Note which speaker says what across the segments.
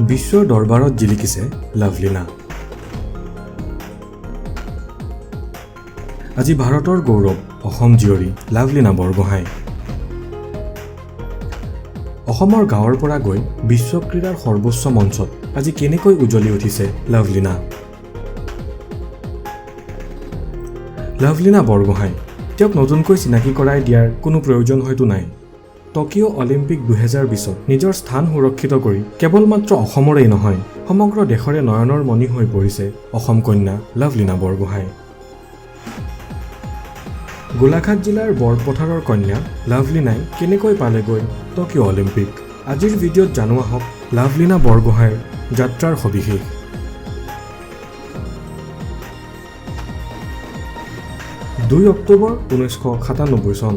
Speaker 1: বিশ্বৰ দৰবাৰত জিলিকিছে লাভলীনা। আজি ভাৰতৰ গৌৰৱ অসম জীয়ৰী লাভলীনা বৰগোহাঁই। অসমৰ গাঁৱৰ পৰা গৈ বিশ্ব ক্ৰীড়াৰ সৰ্বোচ্চ মঞ্চত আজি কেনেকৈ উজ্বলি উঠিছে লাভলীনা। লাভলীনা বৰগোহাঁই তেওঁক নতুনকৈ চিনাকি কৰাই দিয়াৰ কোনো প্ৰয়োজন হয়তো নাই। টকিঅ' অলিম্পিক 2020ত নিজৰ স্থান সুৰক্ষিত কৰি কেৱল মাত্ৰ অসমৰেই নহয় সমগ্ৰ দেশৰে নয়নৰ মণি হৈ পৰিছে অসম কন্যা লাভলীনা বৰগোহাঁই। গোলাঘাট জিলাৰ বৰপথাৰৰ কন্যা লাভলীনাই কেনেকৈ পালেগৈ টকিঅ' অলিম্পিক। আজিৰ ভিডিঅ'ত জানো আহক লাভলীনা বৰগোহাঁইৰ যাত্ৰাৰ সবিশেষ। 2 অক্টোবৰ 1997 চন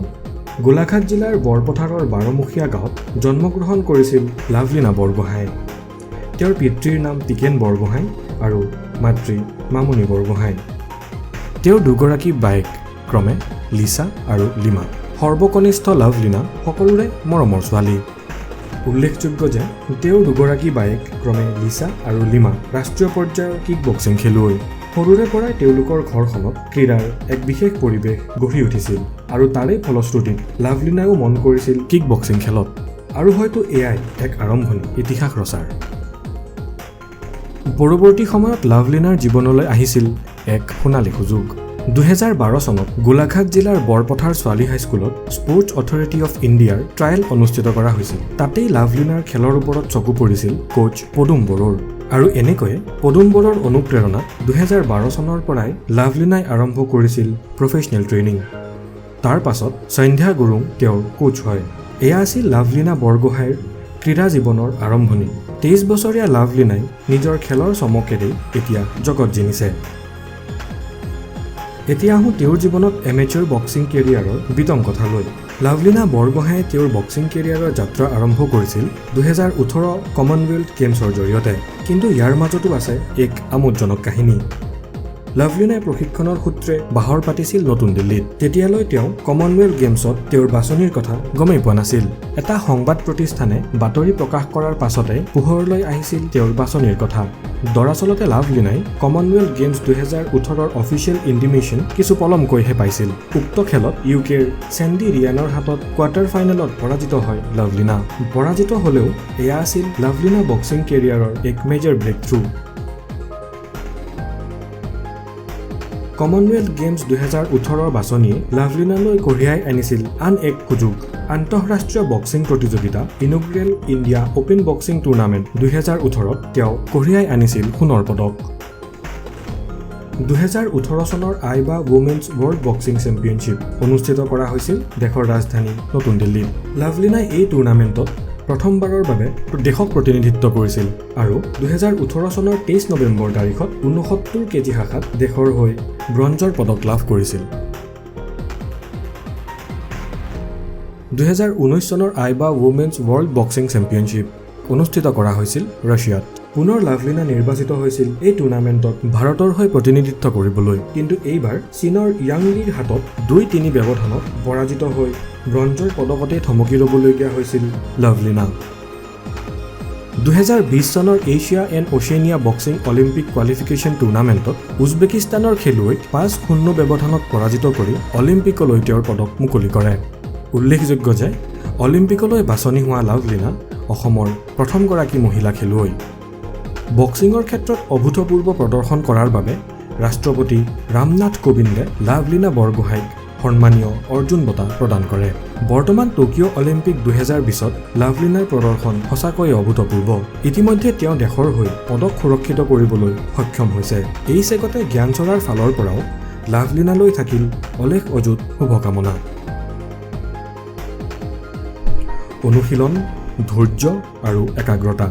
Speaker 1: গোলাঘাট জিলাৰ বৰপথাৰৰ 12মুখীয়া গাঁৱত জন্মগ্ৰহণ কৰিছিল লাভলীনা বৰগোহাঁই। তেওঁৰ পিতৃৰ নাম টিকেন বৰগোহাঁই আৰু মাতৃ মামণি বৰগোহাঁই। তেওঁৰ দুগৰাকী বায়েক ক্ৰমে লিছা আৰু লিমা। সৰ্বকনিষ্ঠ লাভলীনা সকলোৰে মৰমৰ ছোৱালী। উল্লেখযোগ্য যে তেওঁৰ দুগৰাকী বায়েক ক্ৰমে লিছা আৰু লিমা ৰাষ্ট্ৰীয় পৰ্যায়ৰ কিক বক্সিং খেলুৱৈ। সৰুৰে পৰাই তেওঁলোকৰ ঘৰখনত ক্ৰীড়াৰ এক বিশেষ পৰিৱেশ গঢ়ি উঠিছিল আৰু তাৰেই ফলশ্ৰুতিত লাভলীনায়ো মন কৰিছিল কিক বক্সিং খেলত। আৰু হয়তো এয়াই এক আৰম্ভণি ইতিহাস ৰচাৰ। পৰৱৰ্তী সময়ত লাভলীনাৰ জীৱনলৈ আহিছিল এক সোণালী সুযোগ। 2012 চনত গোলাঘাট জিলাৰ বৰপথাৰ ছোৱালী হাইস্কুলত স্পৰ্টছ অথৰিটি অফ ইণ্ডিয়াৰ ট্ৰায়েল অনুষ্ঠিত কৰা হৈছিল। তাতেই লাভলীনাৰ খেলৰ ওপৰত চকু পৰিছিল কোচ পদুম বড়োৰ। আৰু এনেকৈয়ে পদুম বড়োৰ অনুপ্ৰেৰণাত 2012 চনৰ পৰাই লাভলীনাই আৰম্ভ কৰিছিল প্ৰফেচনেল ট্ৰেইনিং। তাৰ পাছত সন্ধ্যা গুৰুং তেওঁৰ কোচ হয়। এয়া আছিল লাভলীনা বৰগোহাঁইৰ ক্ৰীড়া জীৱনৰ আৰম্ভণি। 23 বছৰীয়া লাভলীনাই নিজৰ খেলৰ চমকেৰেই এতিয়া জগত জিনিছে। এতিয়া আহোঁ তেওঁৰ জীৱনত এমেচাৰ বক্সিং কেৰিয়াৰৰ বিতং কথালৈ। লাভলীনা বৰগোহাঁইয়ে তেওঁৰ বক্সিং কেৰিয়াৰৰ যাত্ৰা আৰম্ভ কৰিছিল 2018 কমনৱেলথ গেমছৰ জৰিয়তে। কিন্তু ইয়াৰ মাজতো আছে এক আমোদজনক কাহিনী। লাভলীনাই প্ৰশিক্ষণৰ সূত্ৰে বাহৰ পাতিছিল নতুন দিল্লীত। তেতিয়ালৈ তেওঁ কমনৱেলথ গেমছত তেওঁৰ বাছনিৰ কথা গমেই পোৱা নাছিল। এটা সংবাদ প্ৰতিষ্ঠানে বাতৰি প্ৰকাশ কৰাৰ পাছতে পোহৰলৈ আহিছিল তেওঁৰ বাছনিৰ কথা। দৰাচলতে লাভলীনাই কমনৱেলথ গেমছ 2018ৰ অফিচিয়েল ইণ্টিমেশ্যন কিছু পলমকৈহে পাইছিল। উক্ত খেলত ইউকেৰ চেণ্ডি ৰিয়ানৰ হাতত কোৱাৰ্টাৰ ফাইনেলত পৰাজিত হয় লাভলীনা। পৰাজিত হ'লেও এয়া আছিল লাভলীনা বক্সিং কেৰিয়াৰৰ এক major breakthrough. Commonwealth games 2018ৰ বাছনিয়ে লাভলীনালৈ কঢ়িয়াই আনিছিল আন এক সুযোগ। আন্তঃৰাষ্ট্ৰীয় বক্সিং প্ৰতিযোগিতা ইনগ্ৰেল ইণ্ডিয়া অপেন বক্সিং টুৰ্ণামেণ্ট 2018ত তেওঁ কঢ়িয়াই আনিছিল সোণৰ পদক। 2018 চনৰ আইবা ৱমেন্স ৱৰ্ল্ড বক্সিং চেম্পিয়নশ্বিপ অনুষ্ঠিত কৰা হৈছিল দেশৰ ৰাজধানী নতুন দিল্লীত। লাভলীনাই এই টুৰ্ণামেণ্টত প্ৰথমবাৰৰ বাবে দেশক প্ৰতিনিধিত্ব কৰিছিল আৰু 2018 চনৰ 23 নৱেম্বৰ তাৰিখত 69 কেজি শাখাত দেশৰ হৈ ব্ৰঞ্জৰ পদক লাভ কৰিছিল। 2019 চনৰ আইবা ৱমেন্স ৱৰ্ল্ড বক্সিং চেম্পিয়নশ্বিপ অনুষ্ঠিত কৰা হৈছিল ৰাছিয়াত। পুনৰ লাভলীনা নিৰ্বাচিত হৈছিল এই টুৰ্ণামেণ্টত ভাৰতৰ হৈ প্ৰতিনিধিত্ব কৰিবলৈ। কিন্তু এইবাৰ চীনৰ য়াংলিৰ হাতত 2-3 ব্যৱধানত পৰাজিত হৈ ব্ৰঞ্জৰ পদকতে থমকি ৰ'বলগীয়া হৈছিল লাভলীনা। 2020 চনৰ Asia and Oceania boxing Olympic qualification টুৰ্ণামেণ্টত উজবেকিস্তানৰ খেলুৱৈক 5-0 ব্যৱধানত পৰাজিত কৰি অলিম্পিকলৈ তেওঁৰ পদক মুকলি কৰে। উল্লেখযোগ্য যে অলিম্পিকলৈ বাছনি হোৱা লাভলীনা অসমৰ প্ৰথমগৰাকী মহিলা খেলুৱৈ। বক্সিঙৰ ক্ষেত্ৰত অভূতপূৰ্ব প্ৰদৰ্শন কৰাৰ বাবে ৰাষ্ট্ৰপতি ৰামনাথ কোবিন্দে লাভলীনা বৰগোহাঁইক সন্মানীয় অৰ্জুন বঁটা প্ৰদান কৰে। বৰ্তমান টকিঅ' অলিম্পিক 2020ত লাভলীনাৰ প্ৰদৰ্শন সঁচাকৈয়ে অভূতপূৰ্ব। ইতিমধ্যে তেওঁ দেশৰ হৈ পদক সুৰক্ষিত কৰিবলৈ সক্ষম হৈছে। এই চেগতে জ্ঞান চৰাৰ ফালৰ পৰাও লাভলীনালৈ থাকিল অলেখ অযুত শুভকামনা। অনুশীলন, ধৈৰ্য আৰু একাগ্ৰতা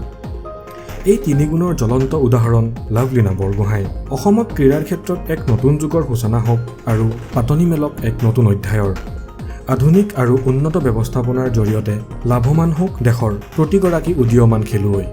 Speaker 1: এই 3 গুণৰ জ্বলন্ত উদাহৰণ লাভলীনা বৰগোহাঁই। অসমত ক্ৰীড়াৰ ক্ষেত্ৰত এক নতুন যুগৰ সূচনা হওক আৰু পাতনি মেলক এক নতুন অধ্যায়ৰ। আধুনিক আৰু উন্নত ব্যৱস্থাপনাৰ জৰিয়তে লাভৱান হওক দেশৰ প্ৰতিগৰাকী উদীয়মান খেলুৱৈ।